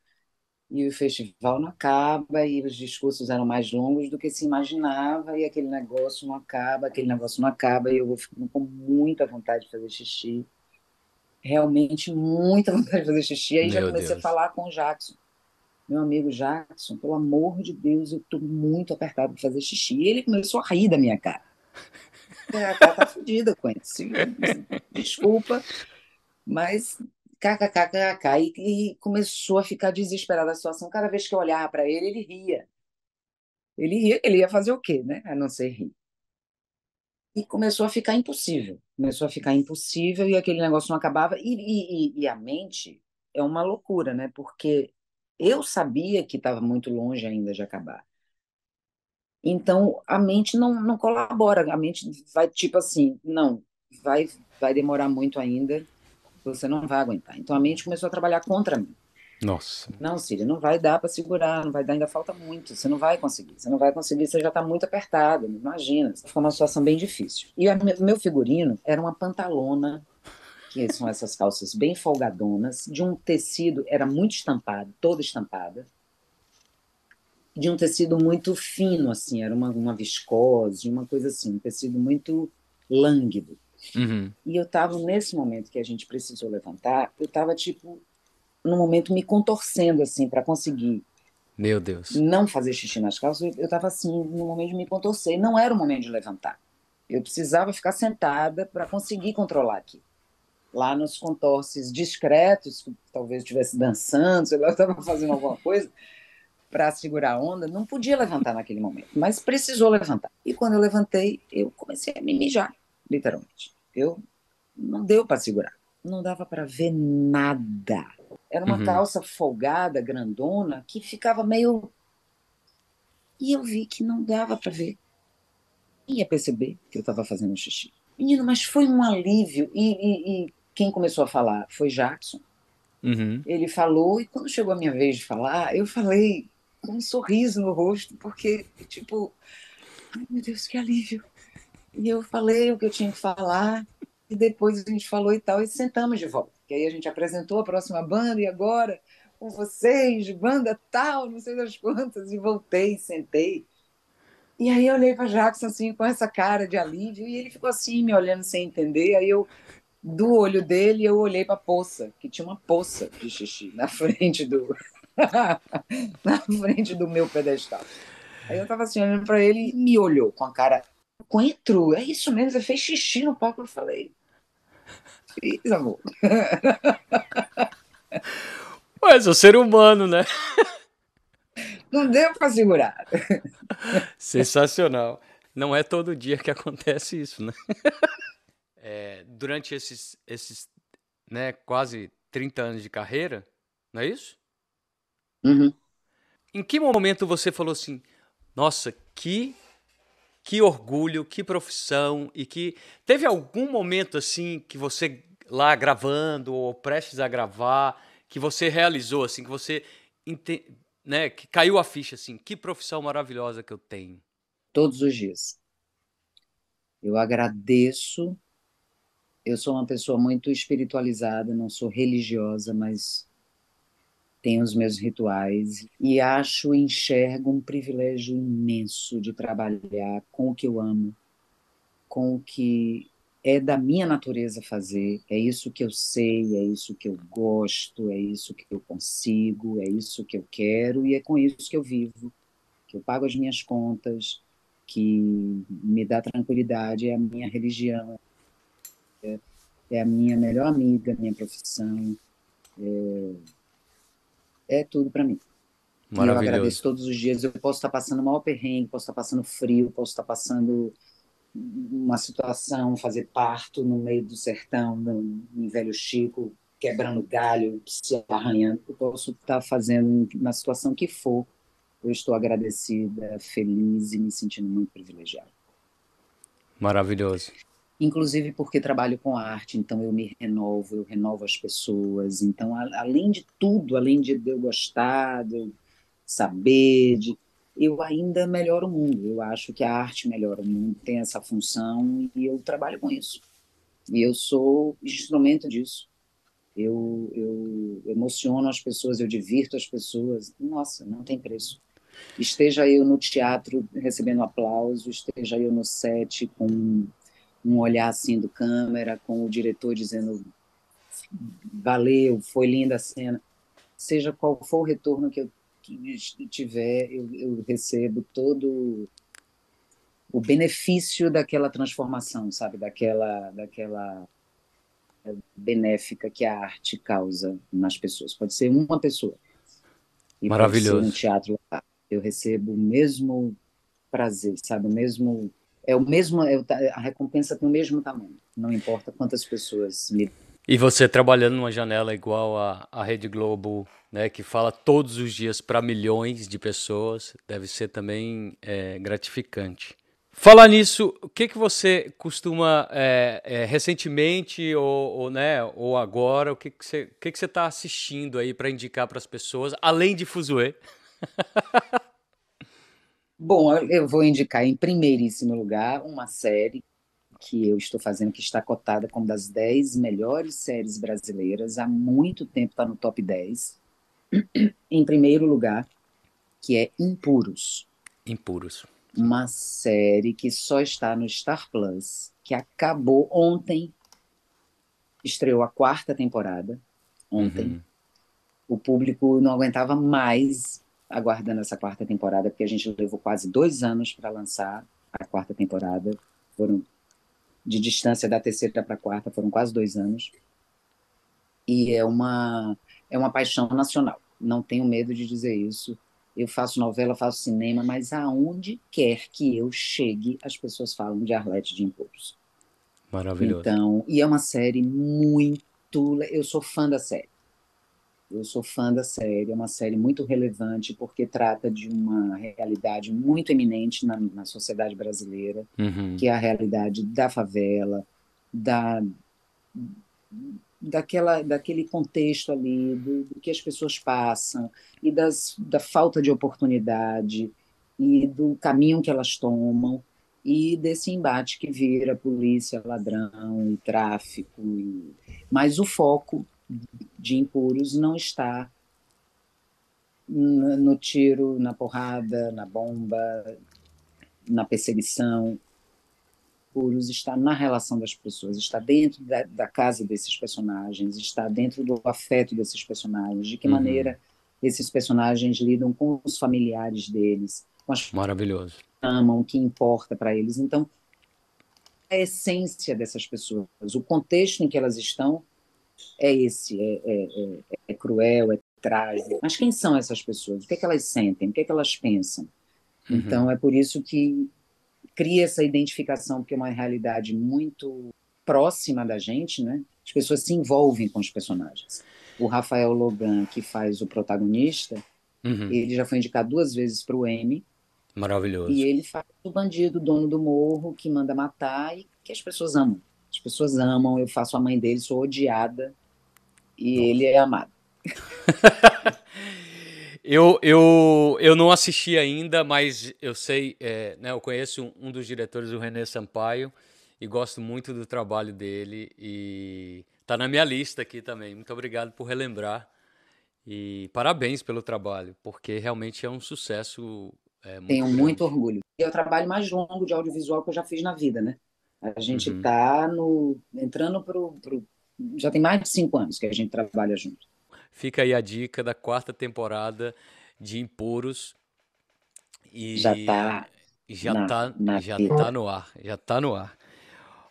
E o festival não acaba, e os discursos eram mais longos do que se imaginava, e aquele negócio não acaba, aquele negócio não acaba, e eu vou ficando com muita vontade de fazer xixi, realmente muita vontade de fazer xixi. Aí já Meu comecei a Deus. falar com o Jackson, meu amigo Jackson, pelo amor de Deus, eu estou muito apertado para fazer xixi. E ele começou a rir da minha cara. A cara tá fodida com isso. Desculpa, mas kkkk, e começou a ficar desesperada a situação. Cada vez que eu olhava para ele, ele ria. Ele ia fazer o quê, né? A não ser rir. E começou a ficar impossível. Começou a ficar impossível e aquele negócio não acabava. E a mente é uma loucura, né? Porque eu sabia que estava muito longe ainda de acabar. Então a mente não colabora. A mente vai tipo assim, não, vai, vai demorar muito ainda, você não vai aguentar. Então a mente começou a trabalhar contra mim. Nossa. Não, Cília, não vai dar para segurar, não vai dar, ainda falta muito. Você não vai conseguir, você não vai conseguir, você já está muito apertada, imagina. Foi uma situação bem difícil. E meu figurino era uma pantalona, que são essas calças bem folgadonas, de um tecido, era muito estampado, toda estampada, de um tecido muito fino, assim, era uma viscose, uma coisa assim, um tecido muito lânguido. Uhum. E eu estava, nesse momento que a gente precisou levantar, eu estava, tipo, no momento me contorcendo, assim, para conseguir Meu Deus. não fazer xixi nas calças, eu estava assim, no momento de me contorcer. Não era o momento de levantar. Eu precisava ficar sentada para conseguir controlar aqui. Lá nos contorces discretos, que talvez eu estivesse dançando, sei lá, eu estava fazendo alguma coisa para segurar a onda, não podia levantar naquele momento, mas precisou levantar. E quando eu levantei, eu comecei a me mijar, literalmente. Eu não deu para segurar, não dava para ver nada. Era uma Uhum. calça folgada, grandona, que ficava meio. E eu vi que não dava para ver. Ia perceber que eu estava fazendo xixi. Menino, mas foi um alívio. E quem começou a falar foi Jackson. Uhum. Ele falou, e quando chegou a minha vez de falar, eu falei com um sorriso no rosto, porque, tipo, ai meu Deus, que alívio. E eu falei o que eu tinha que falar, e depois a gente falou e tal, e sentamos de volta. Que aí a gente apresentou a próxima banda, e agora com vocês, banda tal, não sei das quantas, e voltei, sentei. E aí eu olhei para Jackson assim, com essa cara de alívio, e ele ficou assim, me olhando sem entender. Aí eu, do olho dele, eu olhei para a poça, que tinha uma poça de xixi na frente do, na frente do meu pedestal. Aí eu estava assim, olhando para ele e me olhou com a cara, Coentro, é isso mesmo, você fez xixi no palco. Eu falei, fiz, amor. Mas o ser humano, né? Não deu para segurar. Sensacional. Não é todo dia que acontece isso, né? Durante esses, né, quase 30 anos de carreira, não é isso? Uhum. Em que momento você falou assim, nossa, que orgulho, que profissão e que teve algum momento assim que você lá gravando ou prestes a gravar, que você realizou assim, que você né, que caiu a ficha assim, que profissão maravilhosa que eu tenho. Todos os dias. Eu agradeço. Eu sou uma pessoa muito espiritualizada, não sou religiosa, mas tenho os meus rituais e acho e enxergo um privilégio imenso de trabalhar com o que eu amo, com o que é da minha natureza fazer, é isso que eu sei, é isso que eu gosto, é isso que eu consigo, é isso que eu quero e é com isso que eu vivo, que eu pago as minhas contas, que me dá tranquilidade, é a minha religião, é a minha melhor amiga, minha profissão, é tudo para mim. E eu agradeço Maravilhoso. todos os dias. Eu posso estar passando o maior perrengue, posso estar passando frio, posso estar passando uma situação, fazer parto no meio do sertão, em Velho Chico, quebrando galho, se arranhando. Eu posso estar fazendo na situação que for. Eu estou agradecida, feliz e me sentindo muito privilegiada. Maravilhoso. Inclusive porque trabalho com arte, então eu renovo as pessoas. Então, além de tudo, além de eu gostar, de eu saber, eu ainda melhoro o mundo. Eu acho que a arte melhora o mundo, tem essa função e eu trabalho com isso. E eu sou instrumento disso. Eu emociono as pessoas, eu divirto as pessoas. Nossa, não tem preço. Esteja eu no teatro recebendo aplauso, esteja eu no set com um olhar assim do câmera, com o diretor dizendo valeu, foi linda a cena. Seja qual for o retorno que eu tiver, eu recebo todo o benefício daquela transformação, sabe? Daquela benéfica que a arte causa nas pessoas. Pode ser uma pessoa e pode ser um Maravilhoso. teatro. Eu recebo o mesmo prazer, sabe? O mesmo a recompensa tem o mesmo tamanho. Não importa quantas pessoas me. E você trabalhando numa janela igual a Rede Globo, né, que fala todos os dias para milhões de pessoas, deve ser também gratificante. Falar nisso, o que que você costuma recentemente né, ou agora, o que que você está assistindo aí para indicar para as pessoas, além de Fuzue? Bom, eu vou indicar em primeiríssimo lugar uma série que eu estou fazendo, que está cotada como das 10 melhores séries brasileiras. Há muito tempo está no top 10. Em primeiro lugar, que é Impuros, Impuros. uma série que só está no Star Plus, que acabou ontem, estreou a quarta temporada, ontem. Uhum. O público não aguentava mais aguardando essa quarta temporada, porque a gente levou quase 2 anos para lançar a quarta temporada. Foram de distância da terceira para a quarta, foram quase 2 anos. E é uma paixão nacional. Não tenho medo de dizer isso. Eu faço novela, faço cinema, mas aonde quer que eu chegue, as pessoas falam de Arlete de Impulso. Maravilhoso. Então, e é uma série muito. Eu sou fã da série. Eu sou fã da série. É uma série muito relevante porque trata de uma realidade muito eminente na sociedade brasileira, Uhum. que é a realidade da favela, da, daquele contexto ali, do que as pessoas passam, e da falta de oportunidade, e do caminho que elas tomam, e desse embate que vira polícia, ladrão e tráfico. Mas o foco de Impuros não está no tiro, na porrada, na bomba, na perseguição. Impuros está na relação das pessoas, está dentro da casa desses personagens, está dentro do afeto desses personagens, de que Uhum. maneira esses personagens lidam com os familiares deles, com as que Maravilhoso. amam, o que importa para eles. Então, a essência dessas pessoas, o contexto em que elas estão é esse, é cruel, é trágico. Mas quem são essas pessoas? O que é que elas sentem? O que é que elas pensam? Uhum. Então, é por isso que cria essa identificação, porque é uma realidade muito próxima da gente, né? As pessoas se envolvem com os personagens. O Rafael Logan, que faz o protagonista, Uhum. ele já foi indicado 2 vezes para o Emmy, e Maravilhoso. ele faz o bandido, dono do morro, que manda matar e que as pessoas amam. As pessoas amam, eu faço a mãe dele, sou odiada, e ele Nossa. é amado. Eu não assisti ainda, mas eu sei, né, eu conheço um dos diretores, o René Sampaio, e gosto muito do trabalho dele. E tá na minha lista aqui também. Muito obrigado por relembrar. E parabéns pelo trabalho, porque realmente é um sucesso muito Tenho muito grande. orgulho. É o trabalho mais longo de audiovisual que eu já fiz na vida, né? A gente Uhum. está entrando já tem mais de 5 anos que a gente trabalha junto. Fica aí a dica da quarta temporada de Impuros Já e está na já tá vida. no ar, já tá no ar.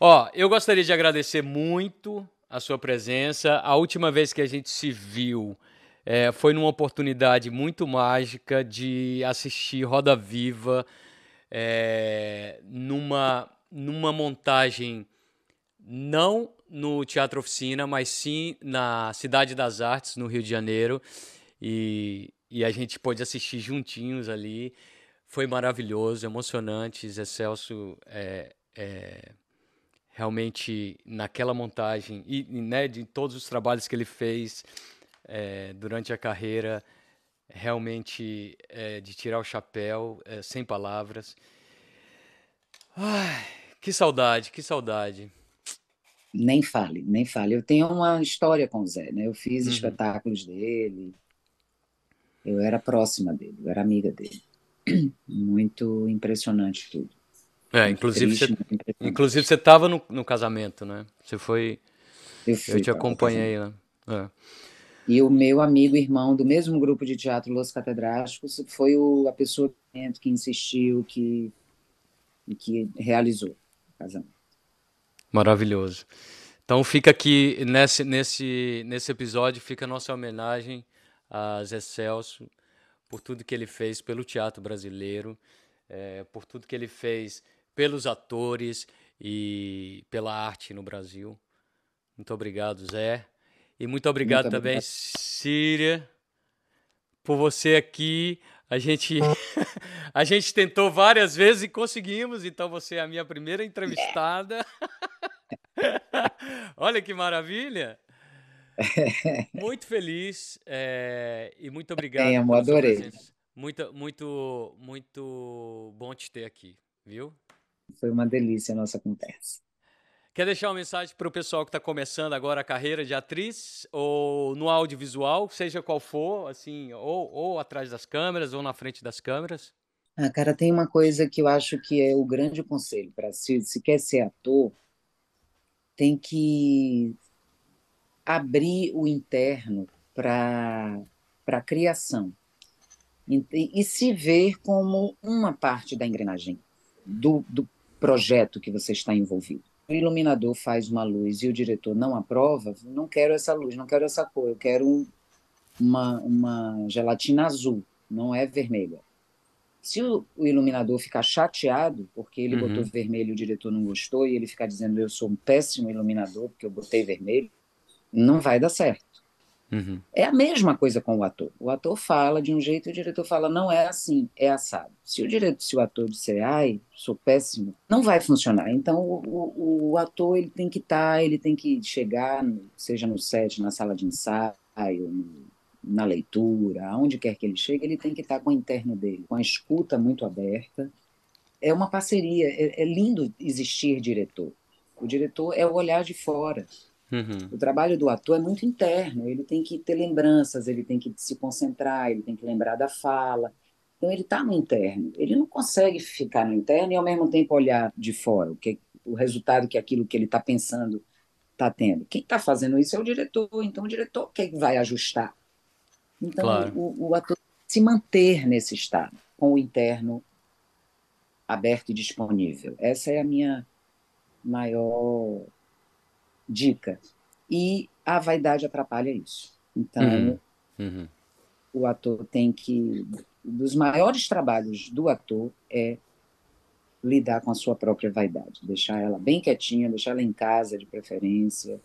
Ó, eu gostaria de agradecer muito a sua presença. A última vez que a gente se viu foi numa oportunidade muito mágica de assistir Roda Viva numa montagem não no Teatro Oficina, mas sim na Cidade das Artes, no Rio de Janeiro. E a gente pôde assistir juntinhos ali. Foi maravilhoso, emocionante. Zé Celso realmente naquela montagem né, de todos os trabalhos que ele fez durante a carreira, realmente de tirar o chapéu, sem palavras. Ai, que saudade, que saudade. Nem fale, nem fale. Eu tenho uma história com o Zé, né? Eu fiz Uhum. espetáculos dele, eu era próxima dele, eu era amiga dele. Muito impressionante tudo. É, Muito triste, muito inclusive impressionante. você estava no casamento, né? Você foi, Eu eu fui te para o casamento. acompanhei lá. É. E o meu amigo, irmão do mesmo grupo de teatro Los Catedráticos, foi a pessoa que insistiu, que realizou o casamento. Maravilhoso. Então fica aqui nesse episódio fica a nossa homenagem a Zé Celso por tudo que ele fez pelo teatro brasileiro, por tudo que ele fez pelos atores e pela arte no Brasil. Muito obrigado, Zé. E muito obrigado Muito também, obrigado. Síria, por você aqui. A gente A gente tentou várias vezes e conseguimos, então você é a minha primeira entrevistada. Olha que maravilha! Muito feliz e muito Bem, obrigado amor, pela sua adorei. presença. Muito bom te ter aqui, viu? Foi uma delícia a nossa conversa. Quer deixar uma mensagem para o pessoal que está começando agora a carreira de atriz, ou no audiovisual, seja qual for, assim, ou atrás das câmeras, ou na frente das câmeras? Ah, cara, tem uma coisa que eu acho que é o grande conselho para se quer ser ator, tem que abrir o interno para a criação e se ver como uma parte da engrenagem do projeto que você está envolvido. O iluminador faz uma luz e o diretor não aprova, não quero essa luz, não quero essa cor, eu quero uma gelatina azul, não é vermelha. Se o iluminador ficar chateado porque ele botou Uhum, vermelho e o diretor não gostou, e ele ficar dizendo eu sou um péssimo iluminador porque eu botei vermelho, não vai dar certo. uhum. É a mesma coisa com o ator. O ator fala de um jeito e o diretor fala, não é assim, é assado. Se o ator disser, ai, sou péssimo, não vai funcionar. Então, o ator ele tem que estar, ele tem que chegar, seja no set, na sala de ensaio, na leitura, aonde quer que ele chegue, ele tem que estar com o interno dele, com a escuta muito aberta. É uma parceria, é lindo existir diretor. O diretor é o olhar de fora. Uhum. O trabalho do ator é muito interno, ele tem que ter lembranças, ele tem que se concentrar, ele tem que lembrar da fala. Então ele está no interno. Ele não consegue ficar no interno e ao mesmo tempo olhar de fora, o resultado que aquilo que ele está pensando está tendo. Quem está fazendo isso é o diretor, então o diretor que vai ajustar. Então Claro. o ator se manter nesse estado, com o interno aberto e disponível. Essa é a minha maior dica. E a vaidade atrapalha isso. Uhum, Então, uhum. o ator tem que. Um dos maiores trabalhos do ator é lidar com a sua própria vaidade, deixar ela bem quietinha, deixar ela em casa, de preferência.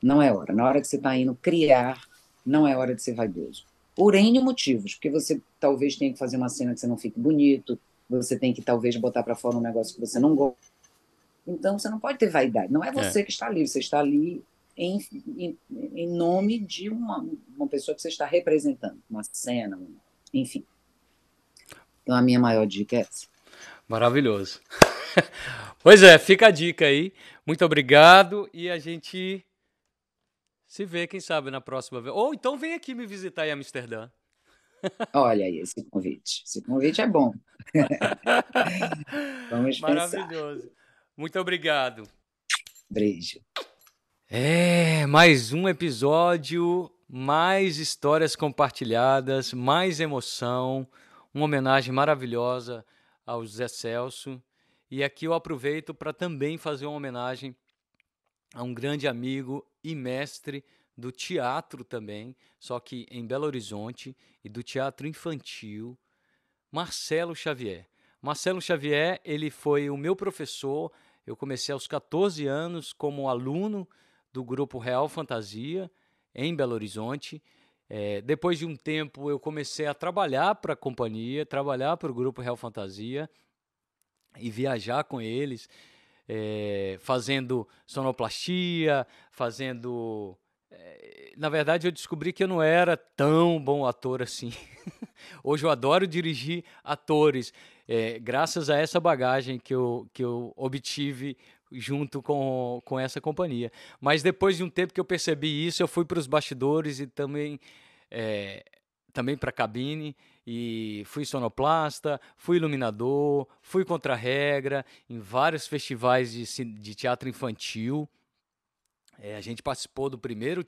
Não é hora. Na hora que você está indo criar, não é hora de ser vaidoso. Por N motivos, porque você talvez tenha que fazer uma cena que você não fique bonito, você tem que talvez botar para fora um negócio que você não gosta. Então, você não pode ter vaidade. Não é É. você que está ali, você está ali em nome de uma pessoa que você está representando, uma cena, enfim. Então, a minha maior dica é essa. Maravilhoso. Pois é, fica a dica aí. Muito obrigado e a gente se vê, quem sabe, na próxima vez. Ou então vem aqui me visitar em Amsterdã. Olha aí esse convite. Esse convite é bom. Vamos pensar. Maravilhoso. Muito obrigado. Beijo. Mais um episódio, mais histórias compartilhadas, mais emoção, uma homenagem maravilhosa ao Zé Celso. E aqui eu aproveito para também fazer uma homenagem a um grande amigo e mestre do teatro também, só que em Belo Horizonte, e do teatro infantil, Marcelo Xavier. Marcelo Xavier, ele foi o meu professor. Eu comecei aos 14 anos como aluno do grupo Real Fantasia, em Belo Horizonte. Depois de um tempo, eu comecei a trabalhar para a companhia, trabalhar para o grupo Real Fantasia e viajar com eles, fazendo sonoplastia, fazendo. Na verdade, eu descobri que eu não era tão bom ator assim. Hoje eu adoro dirigir atores, graças a essa bagagem que eu obtive junto com essa companhia. Mas depois de um tempo que eu percebi isso, eu fui para os bastidores e também para a cabine, e fui sonoplasta, fui iluminador, fui contra-regra em vários festivais de teatro infantil. A gente participou do primeiro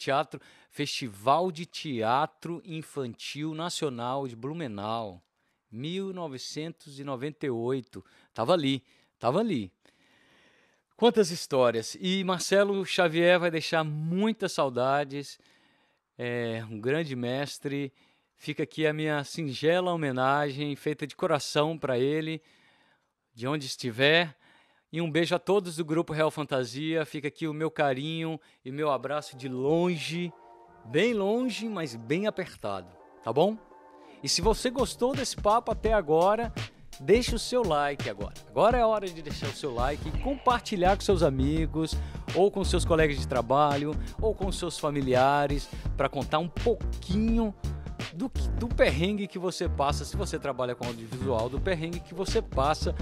Festival de Teatro Infantil Nacional de Blumenau, 1998. Tava ali, tava ali. Quantas histórias! E Marcelo Xavier vai deixar muitas saudades, um grande mestre. Fica aqui a minha singela homenagem, feita de coração para ele, de onde estiver. E um beijo a todos do Grupo Real Fantasia. Fica aqui o meu carinho e meu abraço de longe, bem longe, mas bem apertado, tá bom? E se você gostou desse papo até agora, deixa o seu like agora. Agora é a hora de deixar o seu like e compartilhar com seus amigos, ou com seus colegas de trabalho, ou com seus familiares, para contar um pouquinho do perrengue que você passa, se você trabalha com audiovisual, do perrengue que você passa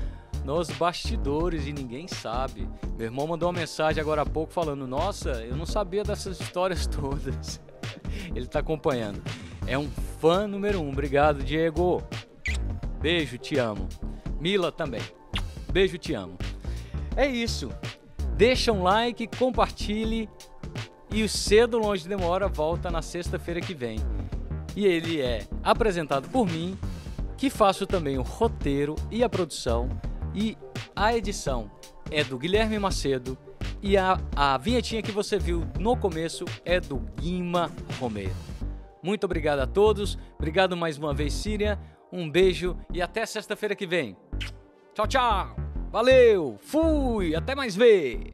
nos bastidores e ninguém sabe. Meu irmão mandou uma mensagem agora há pouco falando: nossa, eu não sabia dessas histórias todas. Ele está acompanhando. É um fã número 1. Obrigado, Diego. Beijo, te amo. Mila também. Beijo, te amo. É isso. Deixa um like, compartilhe. E o Cedo Longe Demora volta na sexta-feira que vem. E ele é apresentado por mim, que faço também o roteiro e a produção. E a edição é do Guilherme Macedo. E a vinhetinha que você viu no começo é do Guima Romero. Muito obrigado a todos. Obrigado mais uma vez, Síria. Um beijo e até sexta-feira que vem. Tchau, tchau. Valeu. Fui. Até mais ver.